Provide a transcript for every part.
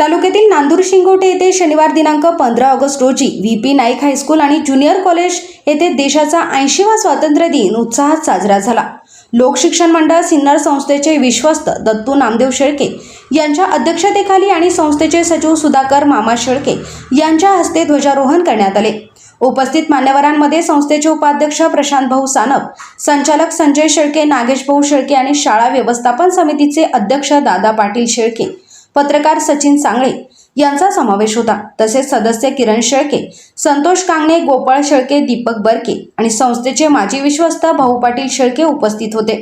तालुक्यातील नांदूर शिंगोटे येथे शनिवार दिनांक 15 ऑगस्ट रोजी व्ही.पी. नाईक हायस्कूल आणि ज्युनियर कॉलेज येथे देशाचा 80वा स्वातंत्र्य दिन उत्साहात साजरा झाला। लोकशिक्षण मंडळ सिन्नर संस्थेचे विश्वस्त दत्तू नामदेव शेळके यांच्या अध्यक्षतेखाली आणि संस्थेचे सचिव सुधाकर मामा शेळके यांच्या हस्ते ध्वजारोहण करण्यात आले। उपस्थित मान्यवरांमध्ये संस्थेचे उपाध्यक्ष प्रशांत भाऊ सानप, संचालक संजय शेळके, नागेश भाऊ शेळके आणि शाळा व्यवस्थापन समितीचे अध्यक्ष दादा पाटील शेळके, पत्रकार सचिन सांगळे यांचा समावेश होता। तसेच सदस्य किरण शेळके, संतोष कांगणे, गोपाळ शेळके, दीपक बरके आणि संस्थेचे माजी विश्वस्त भाऊ पाटील शेळके उपस्थित होते।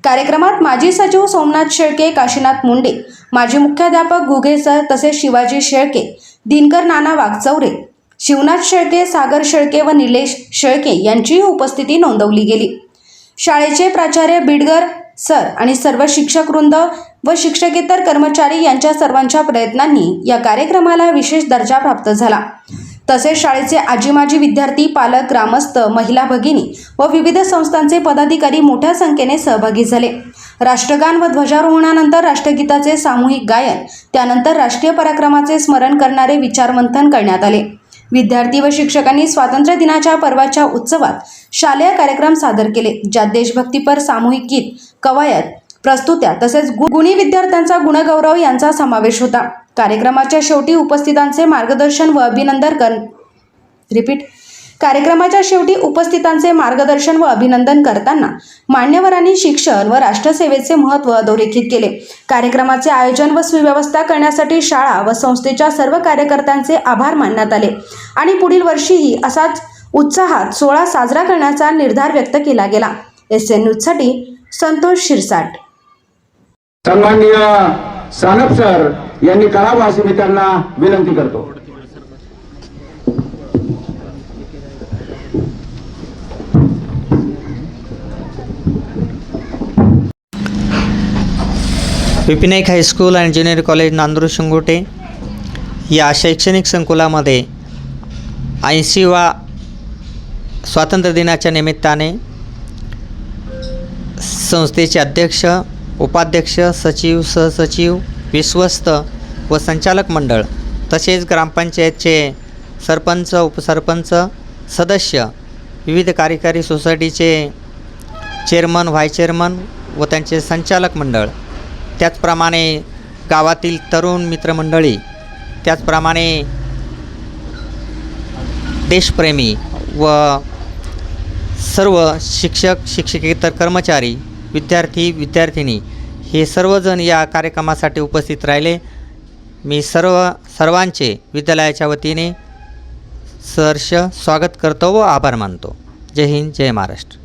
कार्यक्रमात माजी सचिव सोमनाथ शेळके, काशीनाथ मुंडे, माजी मुख्याध्यापक घुगे सर तसेच शिवाजी शेळके, दिनकर नाना वाघचौरे, शिवनाथ शेळके, सागर शेळके व निलेश शेळके यांचीही उपस्थिती नोंदवली गेली। शाळेचे प्राचार्य बिडगर सर आणि सर्व शिक्षक वृंद व शिक्षकेतर कर्मचारी यांच्या सर्वांच्या प्रयत्नांनी या कार्यक्रमाला विशेष दर्जा प्राप्त झाला। तसेच शाळेचे आजी माजी विद्यार्थी, पालक, ग्रामस्थ, महिला भगिनी व विविध संस्थांचे पदाधिकारी मोठ्या संख्येने सहभागी झाले। राष्ट्रगान व ध्वजारोहणानंतर राष्ट्रगीताचे सामूहिक गायन, त्यानंतर राष्ट्रीय पराक्रमाचे स्मरण करणारे विचारमंथन करण्यात आले। विद्यार्थी व शिक्षकांनी स्वातंत्र्य दिनाच्या पर्वाच्या उत्सवात शालेय कार्यक्रम सादर केले, ज्यात देशभक्तीपर सामूहिक गीत, कवायत, प्रस्तुत्या तसेच गुणी विद्यार्थ्यांचा गुणगौरव यांचा समावेश होता। कार्यक्रमाच्या शेवटी उपस्थितांचे मार्गदर्शन व अभिनंदन करताना मान्यवरांनी शिक्षण व राष्ट्रसेवेचे महत्त्व अधोरेखित केले। कार्यक्रमाचे आयोजन व सुव्यवस्था करण्यासाठी शाळा व संस्थेच्या सर्व कार्यकर्त्यांचे आभार मानण्यात आले आणि पुढील वर्षीही असाच उत्साहात सोहळा साजरा करण्याचा निर्धार व्यक्त केला गेला। SN न्यूजसाठी संतोष शिरसाट। सन्माननीय सानप सर यांनी करावं अशी मी त्यांना विनंती करतो। व्ही.पी. नाईक हायस्कूल आणि ज्युनियर कॉलेज नांदूर शिंगोटे या शैक्षणिक संकुलामध्ये 80वा स्वातंत्र्य दिनाच्या निमित्ताने संस्थेचे अध्यक्ष, उपाध्यक्ष, सचिव, सहसचिव, विश्वस्त व संचालक मंडळ तसेच ग्रामपंचायतचे सरपंच, उपसरपंच, सदस्य, विविध कार्यकारी सोसायटीचे चेअरमन, व्हाईस चेअरमन व त्यांचे संचालक मंडळ, त्याचप्रमाणे गावातील तरुण मित्रमंडळी, त्याचप्रमाणे देशप्रेमी व सर्व शिक्षक, शिक्षकेतर कर्मचारी, विद्यार्थी, विद्यार्थिनी हे सर्वजण या कार्यक्रमासाठी उपस्थित राहिले। मी सर्वांचे विद्यालयाच्या वतीने सहर्ष स्वागत करतो व आभार मानतो। जय हिंद, जय महाराष्ट्र।